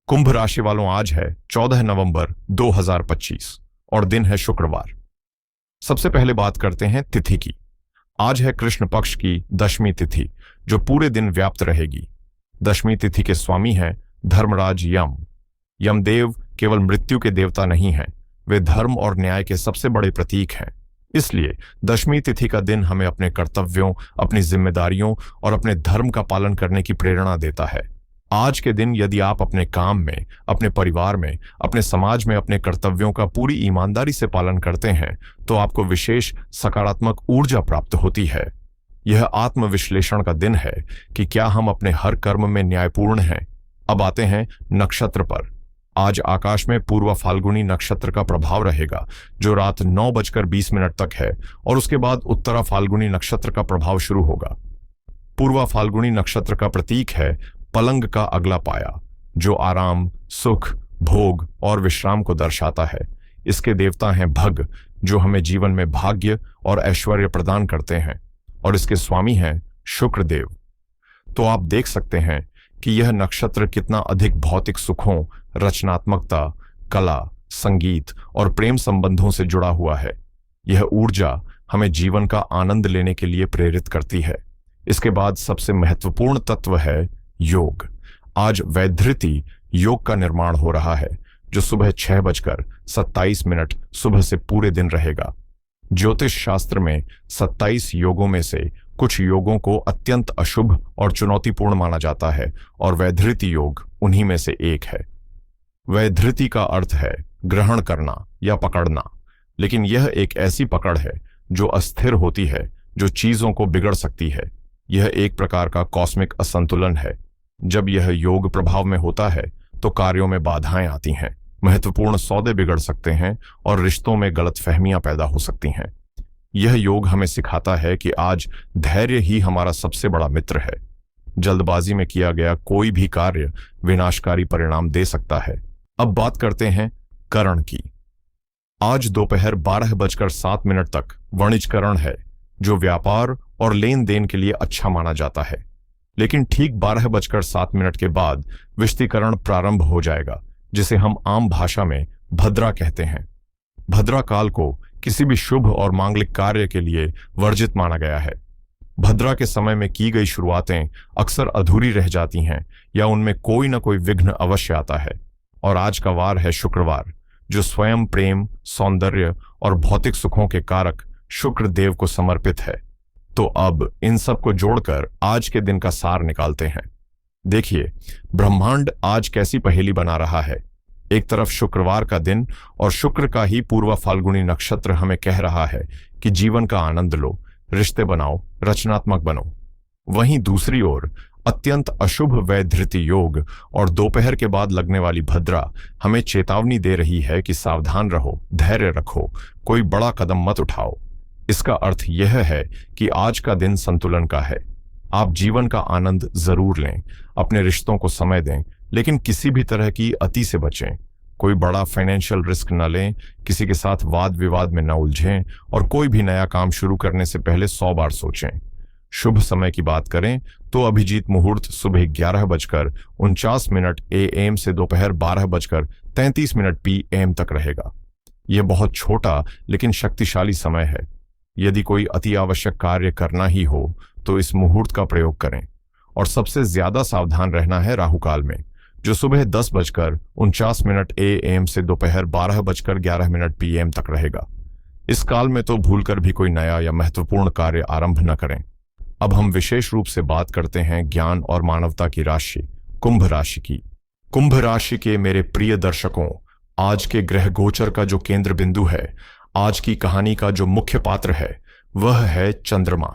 कुंभ राशि वालों, आज है 14 नवंबर 2025 और दिन है शुक्रवार। सबसे पहले बात करते हैं तिथि की। आज है कृष्ण पक्ष की दशमी तिथि, जो पूरे दिन व्याप्त रहेगी। दशमी तिथि के स्वामी हैं धर्मराज यम। यमदेव केवल मृत्यु के देवता नहीं हैं, वे धर्म और न्याय के सबसे बड़े प्रतीक हैं। इसलिए दशमी तिथि का दिन हमें अपने कर्तव्यों, अपनी जिम्मेदारियों और अपने धर्म का पालन करने की प्रेरणा देता है। आज के दिन यदि आप अपने काम में, अपने परिवार में, अपने समाज में अपने कर्तव्यों का पूरी ईमानदारी से पालन करते हैं तो आपको विशेष सकारात्मक ऊर्जा प्राप्त होती है। यह आत्मविश्लेषण का दिन है कि क्या हम अपने हर कर्म में न्यायपूर्ण हैं। अब आते हैं नक्षत्र पर। आज आकाश में पूर्वा फाल्गुनी नक्षत्र का प्रभाव रहेगा, जो रात 9:20 तक है, और उसके बाद उत्तरा फाल्गुनी नक्षत्र का प्रभाव शुरू होगा। पूर्वा फाल्गुनी नक्षत्र का प्रतीक है पलंग का अगला पाया, जो आराम, सुख, भोग और विश्राम को दर्शाता है। इसके देवता हैं भग, जो हमें जीवन में भाग्य और ऐश्वर्य प्रदान करते हैं, और इसके स्वामी हैं शुक्र देव। तो आप देख सकते हैं कि यह नक्षत्र कितना अधिक भौतिक सुखों, रचनात्मकता, कला, संगीत और प्रेम संबंधों से जुड़ा हुआ है। यह ऊर्जा हमें जीवन का आनंद लेने के लिए प्रेरित करती है। इसके बाद सबसे महत्वपूर्ण तत्व है योग। आज वैधृति योग का निर्माण हो रहा है, जो सुबह 6:27 सुबह से पूरे दिन रहेगा। ज्योतिष शास्त्र में 27 योगों में से कुछ योगों को अत्यंत अशुभ और चुनौतीपूर्ण माना जाता है, और वैधृति योग उन्हीं में से एक है। वैधृति का अर्थ है ग्रहण करना या पकड़ना, लेकिन यह एक ऐसी पकड़ है जो अस्थिर होती है, जो चीजों को बिगड़ सकती है। यह एक प्रकार का कॉस्मिक असंतुलन है। जब यह योग प्रभाव में होता है तो कार्यों में बाधाएं आती हैं, महत्वपूर्ण सौदे बिगड़ सकते हैं और रिश्तों में गलतफहमियां पैदा हो सकती हैं। यह योग हमें सिखाता है कि आज धैर्य ही हमारा सबसे बड़ा मित्र है। जल्दबाजी में किया गया कोई भी कार्य विनाशकारी परिणाम दे सकता है। अब बात करते हैं करण की। आज दोपहर 12:07 तक वणिजकरण है, जो व्यापार और लेन देन के लिए अच्छा माना जाता है। लेकिन ठीक 12:07 के बाद विषुतिकरण प्रारंभ हो जाएगा, जिसे हम आम भाषा में भद्रा कहते हैं। भद्रा काल को किसी भी शुभ और मांगलिक कार्य के लिए वर्जित माना गया है। भद्रा के समय में की गई शुरुआतें अक्सर अधूरी रह जाती हैं या उनमें कोई न कोई विघ्न अवश्य आता है। और आज का वार है शुक्रवार, जो स्वयं प्रेम, सौंदर्य और भौतिक सुखों के कारक शुक्र देव को समर्पित है। तो अब इन सब को जोड़कर आज के दिन का सार निकालते हैं। देखिए, ब्रह्मांड आज कैसी पहेली बना रहा है। एक तरफ शुक्रवार का दिन और शुक्र का ही पूर्वा फाल्गुनी नक्षत्र हमें कह रहा है कि जीवन का आनंद लो, रिश्ते बनाओ, रचनात्मक बनो। वहीं दूसरी ओर अत्यंत अशुभ वैधृति योग और दोपहर के बाद लगने वाली भद्रा हमें चेतावनी दे रही है कि सावधान रहो, धैर्य रखो, कोई बड़ा कदम मत उठाओ। इसका अर्थ यह है कि आज का दिन संतुलन का है। आप जीवन का आनंद जरूर लें, अपने रिश्तों को समय दें, लेकिन किसी भी तरह की अति से बचें। कोई बड़ा फाइनेंशियल रिस्क न लें, किसी के साथ वाद विवाद में न उलझें, और कोई भी नया काम शुरू करने से पहले 100 बार सोचें। शुभ समय की बात करें तो अभिजीत मुहूर्त सुबह 11:49 AM से दोपहर 12:33 PM तक रहेगा। यह बहुत छोटा लेकिन शक्तिशाली समय है। यदि कोई अति आवश्यक कार्य करना ही हो तो इस मुहूर्त का प्रयोग करें। और सबसे ज्यादा सावधान रहना है राहुकाल में, जो सुबह 10:49 AM से दोपहर 12:11 PM तक रहेगा। इस काल में तो भूलकर भी कोई नया या महत्वपूर्ण कार्य आरंभ न करें। अब हम विशेष रूप से बात करते हैं ज्ञान और मानवता की राशि कुंभ राशि की। कुंभ राशि के मेरे प्रिय दर्शकों, आज के ग्रह गोचर का जो केंद्र बिंदु है, आज की कहानी का जो मुख्य पात्र है, वह है चंद्रमा।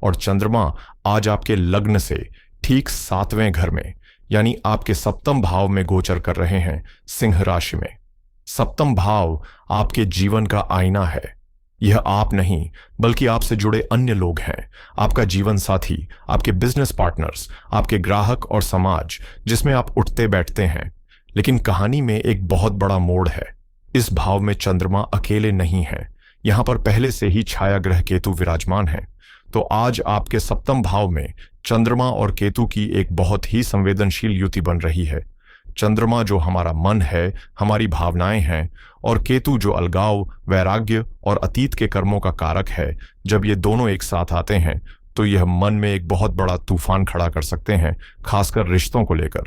और चंद्रमा आज आपके लग्न से ठीक 7वें घर में, यानी आपके सप्तम भाव में गोचर कर रहे हैं, सिंह राशि में। सप्तम भाव आपके जीवन का आईना है। यह आप नहीं बल्कि आपसे जुड़े अन्य लोग हैं, आपका जीवन साथी, आपके बिजनेस पार्टनर्स, आपके ग्राहक और समाज, जिसमें आप उठते बैठते हैं। लेकिन कहानी में एक बहुत बड़ा मोड़ है। इस भाव में चंद्रमा अकेले नहीं है, यहां पर पहले से ही छाया ग्रह केतु विराजमान है। तो आज आपके सप्तम भाव में चंद्रमा और केतु की एक बहुत ही संवेदनशील युति बन रही है। चंद्रमा जो हमारा मन है, हमारी भावनाएं हैं, और केतु जो अलगाव, वैराग्य और अतीत के कर्मों का कारक है, जब ये दोनों एक साथ आते हैं तो यह मन में एक बहुत बड़ा तूफान खड़ा कर सकते हैं, खासकर रिश्तों को लेकर।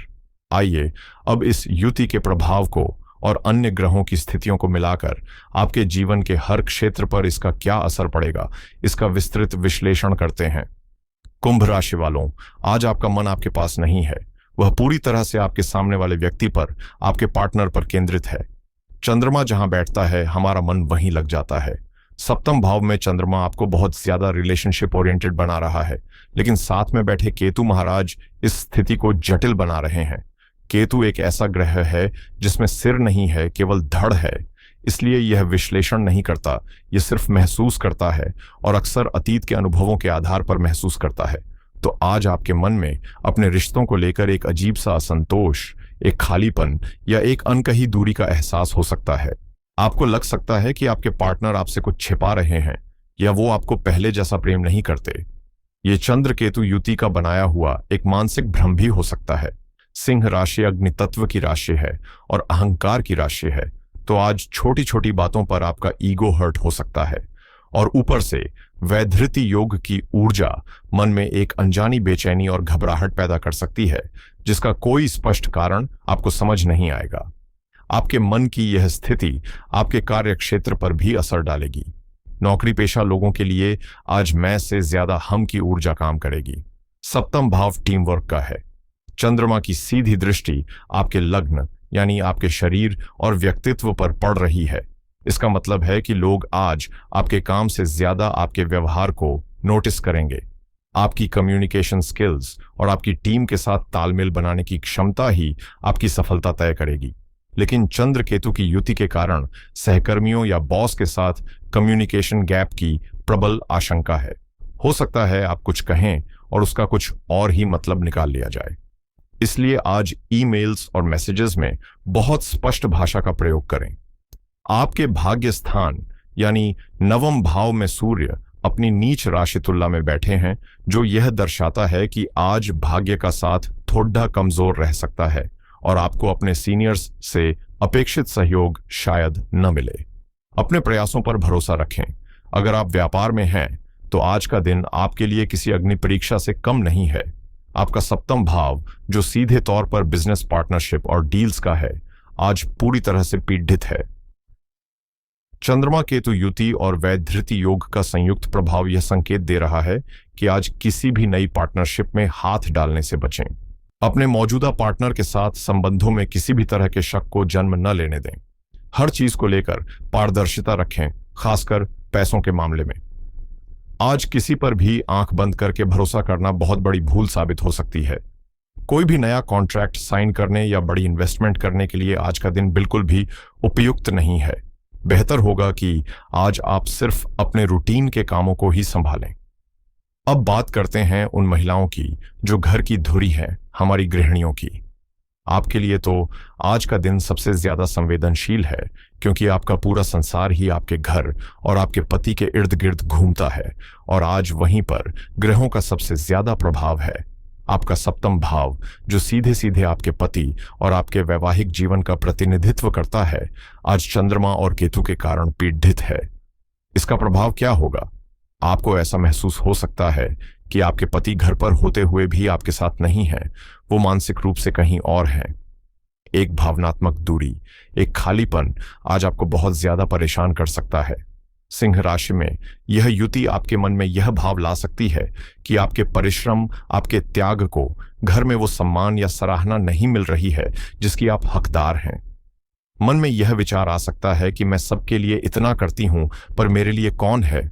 आइए अब इस युति के प्रभाव को और अन्य ग्रहों की स्थितियों को मिलाकर आपके जीवन के हर क्षेत्र पर इसका क्या असर पड़ेगा, इसका विस्तृत विश्लेषण करते हैं। कुंभ राशि वालों, आज आपका मन आपके पास नहीं है, वह पूरी तरह से आपके सामने वाले व्यक्ति पर, आपके पार्टनर पर केंद्रित है। चंद्रमा जहां बैठता है, हमारा मन वहीं लग जाता है। सप्तम भाव में चंद्रमा आपको बहुत ज्यादा रिलेशनशिप ओरिएंटेड बना रहा है, लेकिन साथ में बैठे केतु महाराज इस स्थिति को जटिल बना रहे हैं। केतु एक ऐसा ग्रह है जिसमें सिर नहीं है, केवल धड़ है, इसलिए यह विश्लेषण नहीं करता, यह सिर्फ महसूस करता है और अक्सर अतीत के अनुभवों के आधार पर महसूस करता है। तो आज आपके मन में अपने रिश्तों को लेकर एक अजीब सा असंतोष, एक खालीपन या एक अनकही दूरी का एहसास हो सकता है। आपको लग सकता है कि आपके पार्टनर आपसे कुछ छिपा रहे हैं या वो आपको पहले जैसा प्रेम नहीं करते। ये चंद्र केतु युति का बनाया हुआ एक मानसिक भ्रम भी हो सकता है। सिंह राशि अग्नि तत्व की राशि है और अहंकार की राशि है, तो आज छोटी छोटी बातों पर आपका ईगो हर्ट हो सकता है और ऊपर से वैधृति योग की ऊर्जा मन में एक अनजानी बेचैनी और घबराहट पैदा कर सकती है, जिसका कोई स्पष्ट कारण आपको समझ नहीं आएगा। आपके मन की यह स्थिति आपके कार्य क्षेत्र पर भी असर डालेगी। नौकरी पेशा लोगों के लिए आज मैं से ज्यादा हम की ऊर्जा काम करेगी। सप्तम भाव टीम वर्क का है। चंद्रमा की सीधी दृष्टि आपके लग्न यानी आपके शरीर और व्यक्तित्व पर पड़ रही है। इसका मतलब है कि लोग आज आपके काम से ज्यादा आपके व्यवहार को नोटिस करेंगे। आपकी कम्युनिकेशन स्किल्स और आपकी टीम के साथ तालमेल बनाने की क्षमता ही आपकी सफलता तय करेगी। लेकिन चंद्र केतु की युति के कारण सहकर्मियों या बॉस के साथ कम्युनिकेशन गैप की प्रबल आशंका है। हो सकता है आप कुछ कहें और उसका कुछ और ही मतलब निकाल लिया जाए। इसलिए आज ईमेल्स और मैसेजेस में बहुत स्पष्ट भाषा का प्रयोग करें। आपके भाग्य स्थान यानी नवम भाव में सूर्य अपनी नीच राशि तुला में बैठे हैं, जो यह दर्शाता है कि आज भाग्य का साथ थोड़ा कमजोर रह सकता है और आपको अपने सीनियर्स से अपेक्षित सहयोग शायद न मिले। अपने प्रयासों पर भरोसा रखें। अगर आप व्यापार में हैं तो आज का दिन आपके लिए किसी अग्नि परीक्षा से कम नहीं है। आपका सप्तम भाव जो सीधे तौर पर बिजनेस पार्टनरशिप और डील्स का है, आज पूरी तरह से पीड़ित है। चंद्रमा केतु युति और वैधृति योग का संयुक्त प्रभाव यह संकेत दे रहा है कि आज किसी भी नई पार्टनरशिप में हाथ डालने से बचें। अपने मौजूदा पार्टनर के साथ संबंधों में किसी भी तरह के शक को जन्म न लेने दें। हर चीज को लेकर पारदर्शिता रखें, खासकर पैसों के मामले में। आज किसी पर भी आंख बंद करके भरोसा करना बहुत बड़ी भूल साबित हो सकती है। कोई भी नया कॉन्ट्रैक्ट साइन करने या बड़ी इन्वेस्टमेंट करने के लिए आज का दिन बिल्कुल भी उपयुक्त नहीं है। बेहतर होगा कि आज आप सिर्फ अपने रूटीन के कामों को ही संभालें। अब बात करते हैं उन महिलाओं की जो घर की धुरी हैं, हमारी गृहिणियों की। आपके लिए तो आज का दिन सबसे ज्यादा संवेदनशील है, क्योंकि आपका पूरा संसार ही आपके घर और आपके पति के इर्द गिर्द घूमता है और आज वहीं पर ग्रहों का सबसे ज्यादा प्रभाव है। आपका सप्तम भाव जो सीधे सीधे आपके पति और आपके वैवाहिक जीवन का प्रतिनिधित्व करता है, आज चंद्रमा और केतु के कारण पीड़ित है। इसका प्रभाव क्या होगा? आपको ऐसा महसूस हो सकता है कि आपके पति घर पर होते हुए भी आपके साथ नहीं है, वो मानसिक रूप से कहीं और हैं। एक भावनात्मक दूरी, एक खालीपन आज आपको बहुत ज्यादा परेशान कर सकता है। सिंह राशि में यह युति आपके मन में यह भाव ला सकती है कि आपके परिश्रम, आपके त्याग को घर में वो सम्मान या सराहना नहीं मिल रही है जिसकी आप हकदार हैं। मन में यह विचार आ सकता है कि मैं सबके लिए इतना करती हूं, पर मेरे लिए कौन है?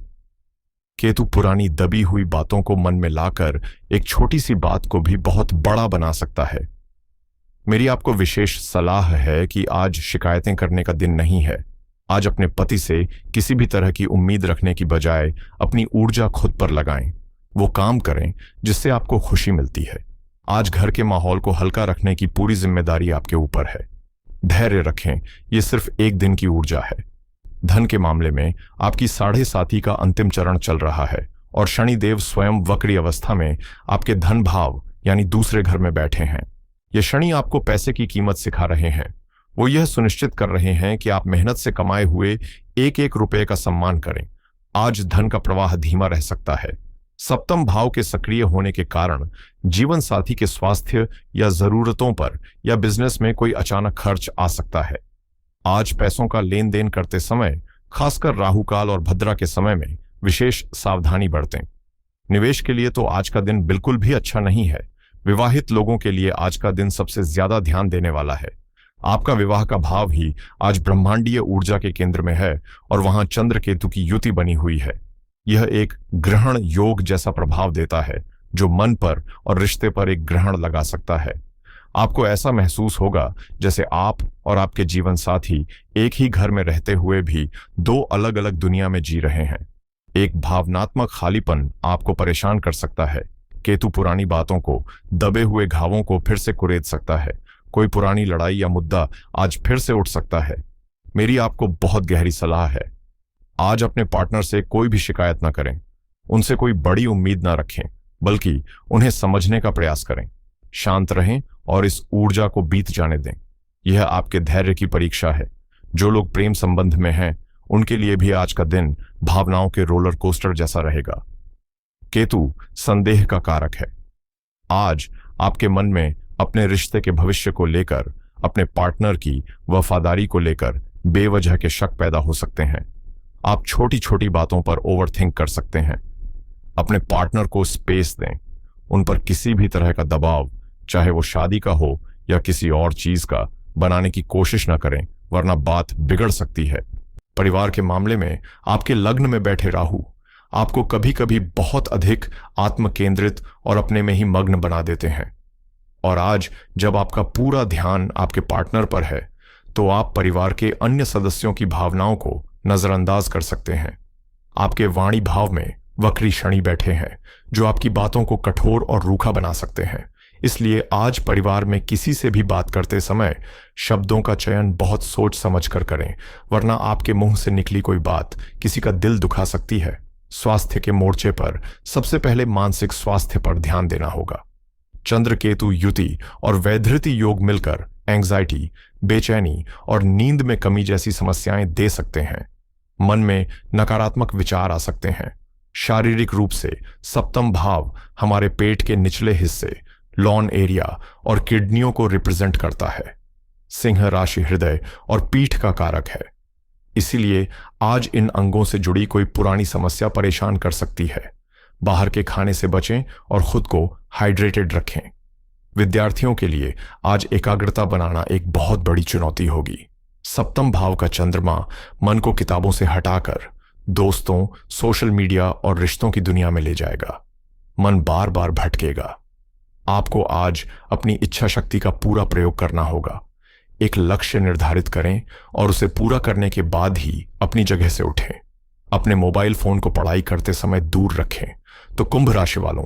केतु पुरानी दबी हुई बातों को मन में लाकर एक छोटी सी बात को भी बहुत बड़ा बना सकता है। मेरी आपको विशेष सलाह है कि आज शिकायतें करने का दिन नहीं है। आज अपने पति से किसी भी तरह की उम्मीद रखने की बजाय अपनी ऊर्जा खुद पर लगाएं। वो काम करें जिससे आपको खुशी मिलती है। आज घर के माहौल को हल्का रखने की पूरी जिम्मेदारी आपके ऊपर है। धैर्य रखें, ये सिर्फ एक दिन की ऊर्जा है। धन के मामले में आपकी 7.5 का अंतिम चरण चल रहा है और शनिदेव स्वयं वक्री अवस्था में आपके धन भाव यानी दूसरे घर में बैठे हैं। ये शनि आपको पैसे की कीमत सिखा रहे हैं। वो यह सुनिश्चित कर रहे हैं कि आप मेहनत से कमाए हुए एक एक रुपए का सम्मान करें। आज धन का प्रवाह धीमा रह सकता है। सप्तम भाव के सक्रिय होने के कारण जीवन साथी के स्वास्थ्य या जरूरतों पर या बिजनेस में कोई अचानक खर्च आ सकता है। आज पैसों का लेन देन करते समय, खासकर राहुकाल और भद्रा के समय में, विशेष सावधानी बरतें। निवेश के लिए तो आज का दिन बिल्कुल भी अच्छा नहीं है। विवाहित लोगों के लिए आज का दिन सबसे ज्यादा ध्यान देने वाला है। आपका विवाह का भाव ही आज ब्रह्मांडीय ऊर्जा के केंद्र में है और वहां चंद्र केतु की युति बनी हुई है। यह एक ग्रहण योग जैसा प्रभाव देता है जो मन पर और रिश्ते पर एक ग्रहण लगा सकता है। आपको ऐसा महसूस होगा जैसे आप और आपके जीवन साथी एक ही घर में रहते हुए भी दो अलग अलग दुनिया में जी रहे हैं। एक भावनात्मक खालीपन आपको परेशान कर सकता है। केतु पुरानी बातों को, दबे हुए घावों को फिर से कुरेद सकता है। कोई पुरानी लड़ाई या मुद्दा आज फिर से उठ सकता है। मेरी आपको बहुत गहरी सलाह है, आज अपने पार्टनर से कोई भी शिकायत ना करें। उनसे कोई बड़ी उम्मीद ना रखें, बल्कि उन्हें समझने का प्रयास करें। शांत रहें और इस ऊर्जा को बीत जाने दें। यह आपके धैर्य की परीक्षा है। जो लोग प्रेम संबंध में हैं, उनके लिए भी आज का दिन भावनाओं के रोलर कोस्टर जैसा रहेगा। केतु संदेह का कारक है। आज आपके मन में अपने रिश्ते के भविष्य को लेकर, अपने पार्टनर की वफादारी को लेकर बेवजह के शक पैदा हो सकते हैं। आप छोटी छोटी बातों पर ओवरथिंक कर सकते हैं। अपने पार्टनर को स्पेस दें। उन पर किसी भी तरह का दबाव, चाहे वो शादी का हो या किसी और चीज का, बनाने की कोशिश न करें, वरना बात बिगड़ सकती है। परिवार के मामले में आपके लग्न में बैठे राहु आपको कभी कभी बहुत अधिक आत्म केंद्रित और अपने में ही मग्न बना देते हैं। और आज जब आपका पूरा ध्यान आपके पार्टनर पर है, तो आप परिवार के अन्य सदस्यों की भावनाओं को नजरअंदाज कर सकते हैं। आपके वाणी भाव में वक्री शनि बैठे हैं जो आपकी बातों को कठोर और रूखा बना सकते हैं। इसलिए आज परिवार में किसी से भी बात करते समय शब्दों का चयन बहुत सोच समझ कर करें, वरना आपके मुंह से निकली कोई बात किसी का दिल दुखा सकती है। स्वास्थ्य के मोर्चे पर सबसे पहले मानसिक स्वास्थ्य पर ध्यान देना होगा। चंद्र केतु युति और वैधृति योग मिलकर एंग्जाइटी, बेचैनी और नींद में कमी जैसी समस्याएं दे सकते हैं। मन में नकारात्मक विचार आ सकते हैं। शारीरिक रूप से सप्तम भाव हमारे पेट के निचले हिस्से, लॉन एरिया और किडनियों को रिप्रेजेंट करता है। सिंह राशि हृदय और पीठ का कारक है। इसीलिए आज इन अंगों से जुड़ी कोई पुरानी समस्या परेशान कर सकती है। बाहर के खाने से बचें और खुद को हाइड्रेटेड रखें। विद्यार्थियों के लिए आज एकाग्रता बनाना एक बहुत बड़ी चुनौती होगी। सप्तम भाव का चंद्रमा मन को किताबों से हटाकर दोस्तों, सोशल मीडिया और रिश्तों की दुनिया में ले जाएगा। मन बार बार भटकेगा। आपको आज अपनी इच्छा शक्ति का पूरा प्रयोग करना होगा। एक लक्ष्य निर्धारित करें और उसे पूरा करने के बाद ही अपनी जगह से उठें। अपने मोबाइल फोन को पढ़ाई करते समय दूर रखें। तो कुंभ राशि वालों,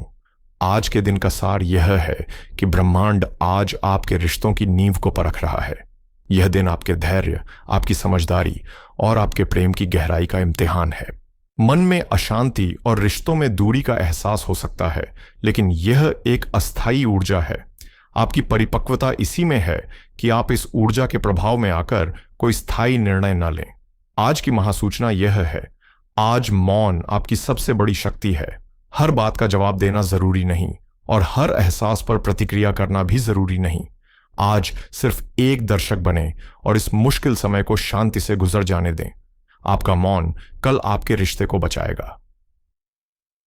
आज के दिन का सार यह है कि ब्रह्मांड आज आपके रिश्तों की नींव को परख रहा है। यह दिन आपके धैर्य, आपकी समझदारी और आपके प्रेम की गहराई का इम्तिहान है। मन में अशांति और रिश्तों में दूरी का एहसास हो सकता है, लेकिन यह एक अस्थायी ऊर्जा है। आपकी परिपक्वता इसी में है कि आप इस ऊर्जा के प्रभाव में आकर कोई स्थायी निर्णय न लें। आज की महासूचना यह है, आज मौन आपकी सबसे बड़ी शक्ति है। हर बात का जवाब देना जरूरी नहीं और हर एहसास पर प्रतिक्रिया करना भी जरूरी नहीं। आज सिर्फ एक दर्शक बने और इस मुश्किल समय को शांति से गुजर जाने दें। आपका मौन कल आपके रिश्ते को बचाएगा।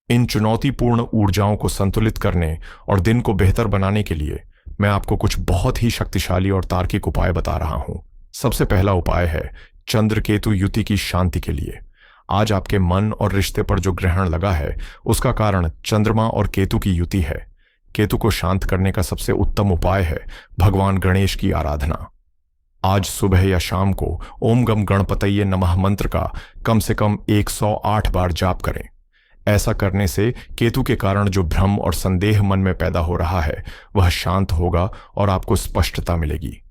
इन चुनौतीपूर्ण ऊर्जाओं को संतुलित करने और दिन को बेहतर बनाने के लिए मैं आपको कुछ बहुत ही शक्तिशाली और तार्किक उपाय बता रहा हूं। सबसे पहला उपाय है चंद्र केतु युति की शांति के लिए। आज आपके मन और रिश्ते पर जो ग्रहण लगा है, उसका कारण चंद्रमा और केतु की युति है। केतु को शांत करने का सबसे उत्तम उपाय है भगवान गणेश की आराधना। आज सुबह या शाम को ओम गम गणपतये नमः मंत्र का कम से कम 108 बार जाप करें। ऐसा करने से केतु के कारण जो भ्रम और संदेह मन में पैदा हो रहा है, वह शांत होगा और आपको स्पष्टता मिलेगी।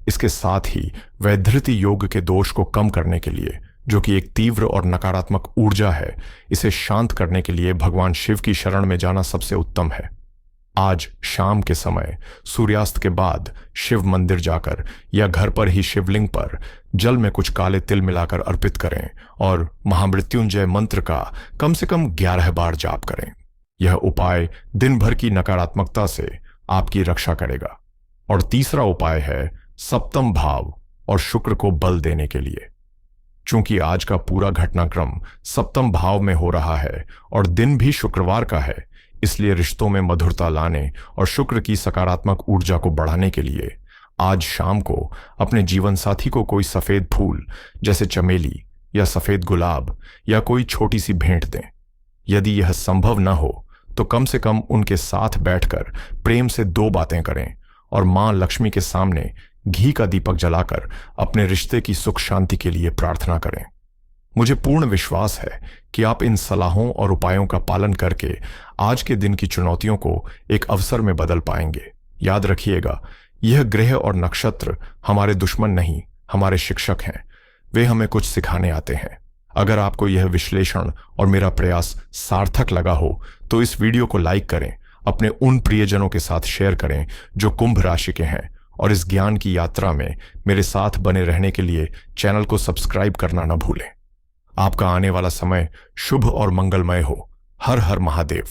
इसके साथ ही वैधृति योग के दोष को कम करने के लिए, जो कि एक तीव्र और नकारात्मक ऊर्जा है, इसे शांत करने के लिए भगवान शिव की शरण में जाना सबसे उत्तम है। आज शाम के समय सूर्यास्त के बाद शिव मंदिर जाकर या घर पर ही शिवलिंग पर जल में कुछ काले तिल मिलाकर अर्पित करें और महामृत्युंजय मंत्र का कम से कम 11 बार जाप करें। यह उपाय दिन भर की नकारात्मकता से आपकी रक्षा करेगा। और तीसरा उपाय है सप्तम भाव और शुक्र को बल देने के लिए। चूंकि आज का पूरा घटनाक्रम सप्तम भाव में हो रहा है और दिन भी शुक्रवार का है, इसलिए रिश्तों में मधुरता लाने और शुक्र की सकारात्मक ऊर्जा को बढ़ाने के लिए आज शाम को अपने जीवन साथी को कोई सफेद फूल जैसे चमेली या सफेद गुलाब या कोई छोटी सी भेंट दें। यदि यह संभव न हो तो कम से कम उनके साथ बैठकर प्रेम से 2 बातें करें और मां लक्ष्मी के सामने घी का दीपक जलाकर अपने रिश्ते की सुख शांति के लिए प्रार्थना करें। मुझे पूर्ण विश्वास है कि आप इन सलाहों और उपायों का पालन करके आज के दिन की चुनौतियों को एक अवसर में बदल पाएंगे। याद रखिएगा, यह ग्रह और नक्षत्र हमारे दुश्मन नहीं, हमारे शिक्षक हैं। वे हमें कुछ सिखाने आते हैं। अगर आपको यह विश्लेषण और मेरा प्रयास सार्थक लगा हो तो इस वीडियो को लाइक करें, अपने उन प्रियजनों के साथ शेयर करें जो कुंभ राशि के हैं, और इस ज्ञान की यात्रा में मेरे साथ बने रहने के लिए चैनल को सब्सक्राइब करना न भूलें। आपका आने वाला समय शुभ और मंगलमय हो। हर हर महादेव।